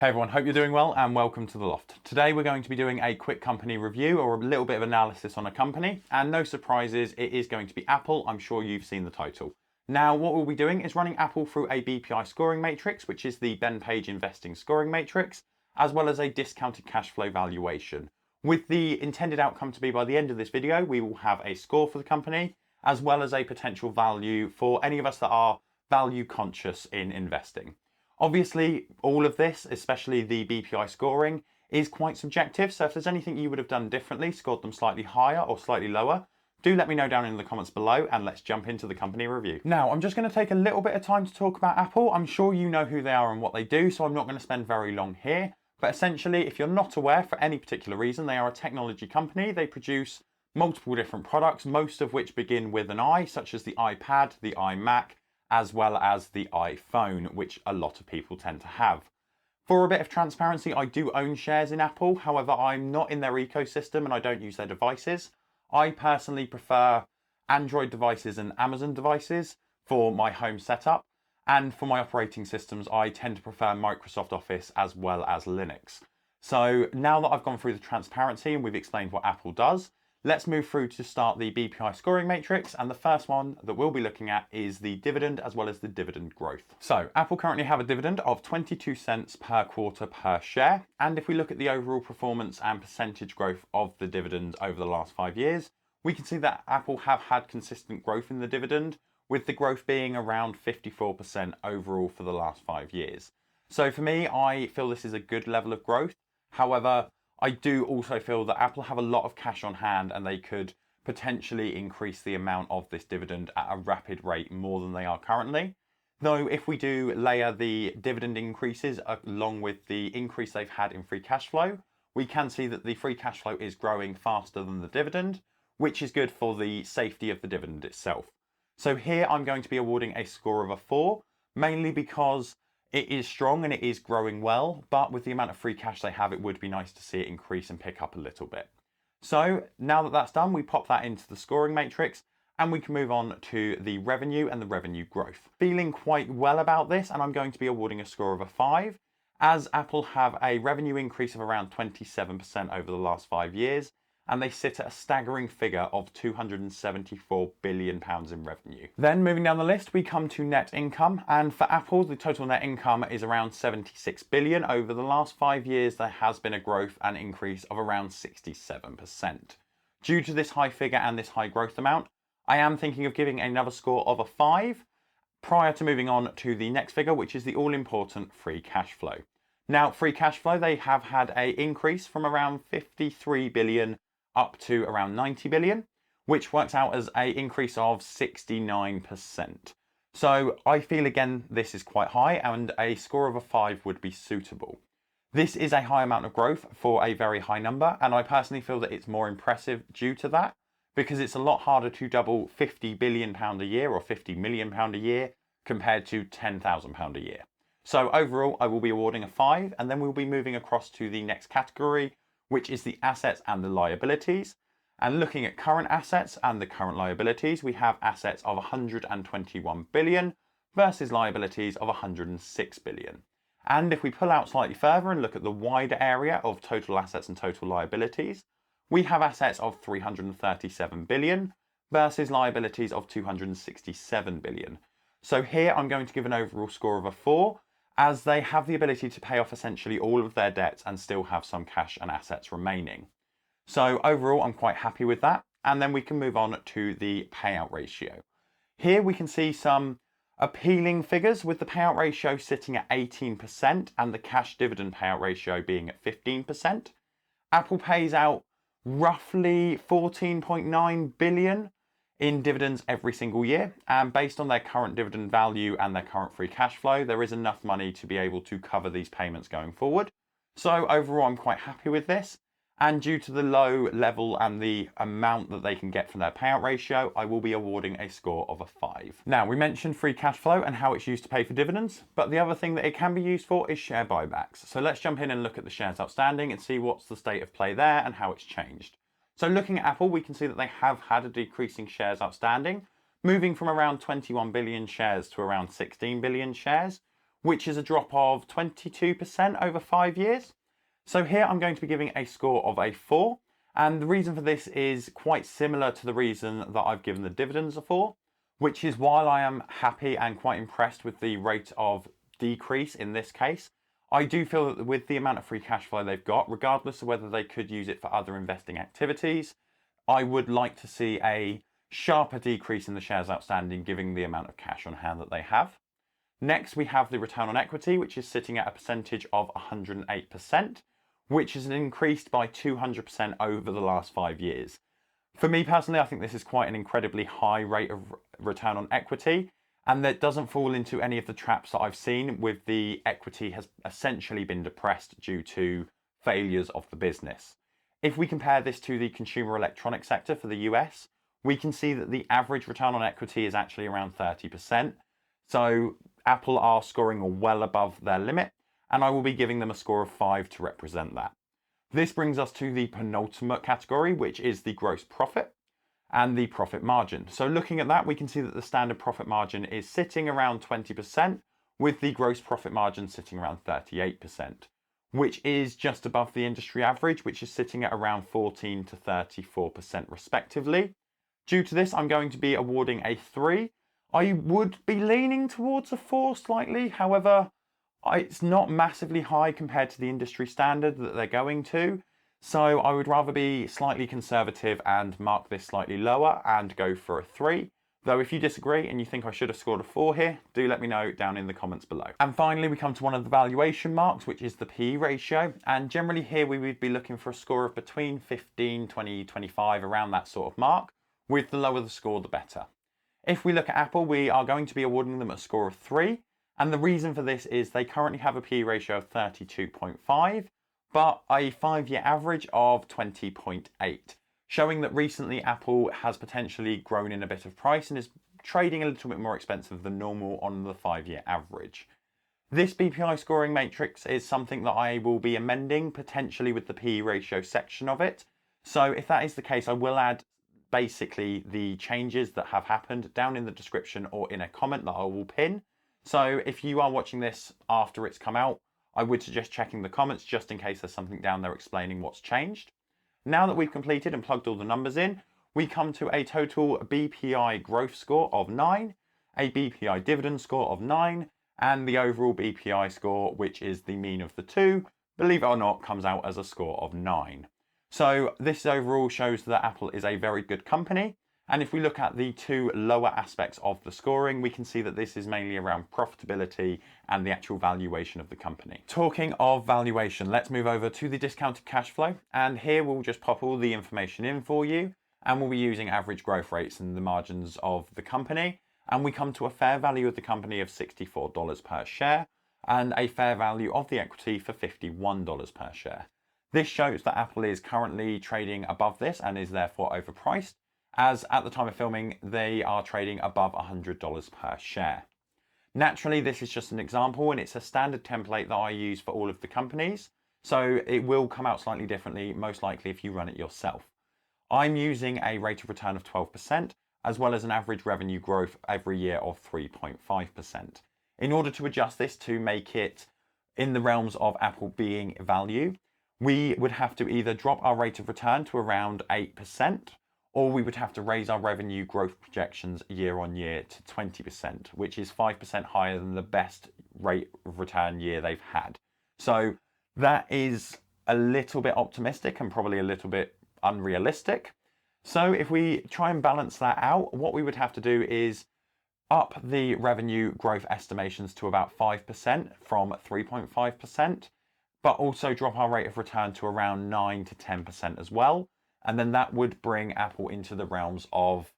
Hey everyone, hope you're doing well and welcome to The Loft. Today we're going to be doing a quick company review or a little bit of analysis on a company, and no surprises, it is going to be Apple. I'm sure you've seen the title. Now what we'll be doing is running Apple through a Bpi scoring matrix, which is the Ben Page investing scoring matrix, as well as a discounted cash flow valuation. With the intended outcome to be by the end of this video, we will have a score for the company, as well as a potential value for any of us that are value conscious in investing. Obviously, all of this, especially the Bpi scoring, is quite subjective. So if there's anything you would have done differently, scored them slightly higher or slightly lower, do let me know down in the comments below and let's jump into the company review. Now, I'm just going to take a little bit of time to talk about Apple. I'm sure you know who they are and what they do, so I'm not going to spend very long here. But essentially, if you're not aware for any particular reason, they are a technology company. They produce multiple different products, most of which begin with an I, such as the iPad, the iMac, as well as the iPhone, which a lot of people tend to have. For a bit of transparency, I do own shares in Apple. However, I'm not in their ecosystem and I don't use their devices. I personally prefer Android devices and Amazon devices for my home setup. And for my operating systems, I tend to prefer Microsoft Office as well as Linux. So now that I've gone through the transparency and we've explained what Apple does, let's move through to start the Bpi scoring matrix, and the first one that we'll be looking at is the dividend as well as the dividend growth. So Apple currently have a dividend of 22 cents per quarter per share, and if we look at the overall performance and percentage growth of the dividend over the last 5 years, we can see that Apple have had consistent growth in the dividend, with the growth being around 54% overall for the last 5 years. So for me, I feel this is a good level of growth. However, I do also feel that Apple have a lot of cash on hand and they could potentially increase the amount of this dividend at a rapid rate more than they are currently. Though if we do layer the dividend increases along with the increase they've had in free cash flow, we can see that the free cash flow is growing faster than the dividend, which is good for the safety of the dividend itself. So here I'm going to be awarding a score of a 4, mainly because it is strong and it is growing well, but with the amount of free cash they have, it would be nice to see it increase and pick up a little bit. So now that that's done, we pop that into the scoring matrix and we can move on to the revenue and the revenue growth. Feeling quite well about this, and I'm going to be awarding a score of a 5, as Apple have a revenue increase of around 27% over the last 5 years, and they sit at a staggering figure of £274 billion in revenue. Then moving down the list, we come to net income, and for Apple, the total net income is around 76 billion. Over the last 5 years, there has been a growth and increase of around 67%. Due to this high figure and this high growth amount, I am thinking of giving another score of a 5 prior to moving on to the next figure, which is the all-important free cash flow. Now, free cash flow, they have had an increase from around 53 billion up to around 90 billion, which works out as an increase of 69%. So I feel again this is quite high, and a score of a 5 would be suitable. This is a high amount of growth for a very high number, and I personally feel that it's more impressive due to that, because it's a lot harder to double £50 billion a year or £50 million a year compared to £10,000 a year. So overall, I will be awarding a 5, and then we'll be moving across to the next category, which is the assets and the liabilities. And looking at current assets and the current liabilities, we have assets of 121 billion versus liabilities of 106 billion. And if we pull out slightly further and look at the wider area of total assets and total liabilities, we have assets of 337 billion versus liabilities of 267 billion. So here I'm going to give an overall score of a 4, as they have the ability to pay off essentially all of their debts and still have some cash and assets remaining. So overall, I'm quite happy with that. And then we can move on to the payout ratio. Here we can see some appealing figures, with the payout ratio sitting at 18% and the cash dividend payout ratio being at 15%. Apple pays out roughly 14.9 billion in dividends every single year, and based on their current dividend value and their current free cash flow, there is enough money to be able to cover these payments going forward. So overall, I'm quite happy with this, and due to the low level and the amount that they can get from their payout ratio, I will be awarding a score of a 5. Now, we mentioned free cash flow and how it's used to pay for dividends, but the other thing that it can be used for is share buybacks. So let's jump in and look at the shares outstanding and see what's the state of play there and how it's changed. So looking at Apple, we can see that they have had a decreasing shares outstanding, moving from around 21 billion shares to around 16 billion shares, which is a drop of 22% over 5 years. So here I'm going to be giving a score of a 4. And the reason for this is quite similar to the reason that I've given the dividends a 4, which is while I am happy and quite impressed with the rate of decrease in this case, I do feel that with the amount of free cash flow they've got, regardless of whether they could use it for other investing activities, I would like to see a sharper decrease in the shares outstanding given the amount of cash on hand that they have. Next, we have the return on equity, which is sitting at a percentage of 108%, which is increased by 200% over the last 5 years. For me personally, I think this is quite an incredibly high rate of return on equity, and that doesn't fall into any of the traps that I've seen with the equity has essentially been depressed due to failures of the business. If we compare this to the consumer electronics sector for the US, we can see that the average return on equity is actually around 30%. So Apple are scoring well above their limit, and I will be giving them a score of 5 to represent that. This brings us to the penultimate category, which is the gross profit and the profit margin. So looking at that, we can see that the standard profit margin is sitting around 20%, with the gross profit margin sitting around 38%, which is just above the industry average, which is sitting at around 14 to 34% respectively. Due to this, I'm going to be awarding a 3. I would be leaning towards a 4 slightly. However, it's not massively high compared to the industry standard that they're going to. So I would rather be slightly conservative and mark this slightly lower and go for a 3. Though if you disagree and you think I should have scored a 4 here, do let me know down in the comments below. And finally, we come to one of the valuation marks, which is the PE ratio. And generally here we would be looking for a score of between 15, 20, 25, around that sort of mark. With the lower the score, the better. If we look at Apple, we are going to be awarding them a score of 3. And the reason for this is they currently have a PE ratio of 32.5, but a 5-year average of 20.8, showing that recently Apple has potentially grown in a bit of price and is trading a little bit more expensive than normal on the 5-year average. This BPI scoring matrix is something that I will be amending potentially with the PE ratio section of it. So if that is the case, I will add basically the changes that have happened down in the description or in a comment that I will pin. So if you are watching this after it's come out, I would suggest checking the comments just in case there's something down there explaining what's changed. Now that we've completed and plugged all the numbers in, we come to a total BPI growth score of 9, a BPI dividend score of 9, and the overall BPI score, which is the mean of the two, believe it or not, comes out as a score of 9. So this overall shows that Apple is a very good company. And if we look at the two lower aspects of the scoring, we can see that this is mainly around profitability and the actual valuation of the company. Talking of valuation, let's move over to the discounted cash flow. And here we'll just pop all the information in for you. And we'll be using average growth rates and the margins of the company. And we come to a fair value of the company of $64 per share and a fair value of the equity for $51 per share. This shows that Apple is currently trading above this and is therefore overpriced, as at the time of filming, they are trading above $100 per share. Naturally, this is just an example and it's a standard template that I use for all of the companies. So it will come out slightly differently, most likely if you run it yourself. I'm using a rate of return of 12%, as well as an average revenue growth every year of 3.5%. In order to adjust this to make it in the realms of Apple being value, we would have to either drop our rate of return to around 8%, or we would have to raise our revenue growth projections year on year to 20%, which is 5% higher than the best rate of return year they've had. So that is a little bit optimistic and probably a little bit unrealistic. So if we try and balance that out, what we would have to do is up the revenue growth estimations to about 5% from 3.5%, but also drop our rate of return to around 9 to 10% as well. And then that would bring Apple into the realms of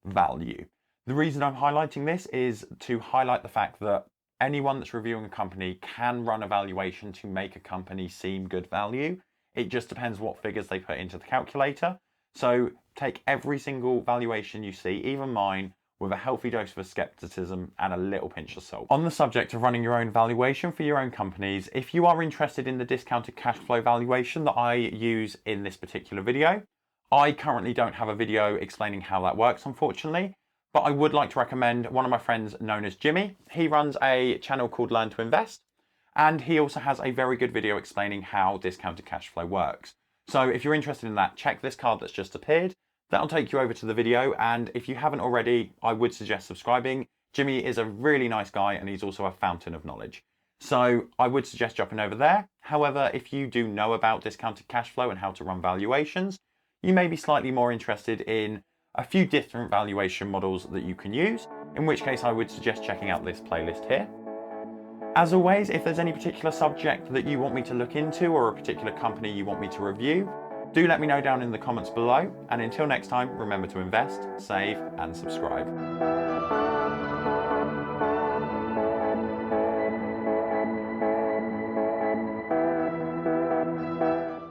value. The reason I'm highlighting this is to highlight the fact that anyone that's reviewing a company can run a valuation to make a company seem good value. It just depends what figures they put into the calculator. So take every single valuation you see, even mine, with a healthy dose of skepticism and a little pinch of salt. On the subject of running your own valuation for your own companies, if you are interested in the discounted cash flow valuation that I use in this particular video, I currently don't have a video explaining how that works, unfortunately, But I would like to recommend one of my friends known as Jimmy. He runs a channel called Learn to Invest, and he also has a very good video explaining how discounted cash flow works. So if you're interested in that, check this card that's just appeared. That'll take you over to the video, and if you haven't already, I would suggest subscribing. Jimmy is a really nice guy, and he's also a fountain of knowledge. So I would suggest jumping over there. However, if you do know about discounted cash flow and how to run valuations, you may be slightly more interested in a few different valuation models that you can use, in which case I would suggest checking out this playlist here. As always, if there's any particular subject that you want me to look into or a particular company you want me to review, do let me know down in the comments below. And until next time, remember to invest, save, and subscribe.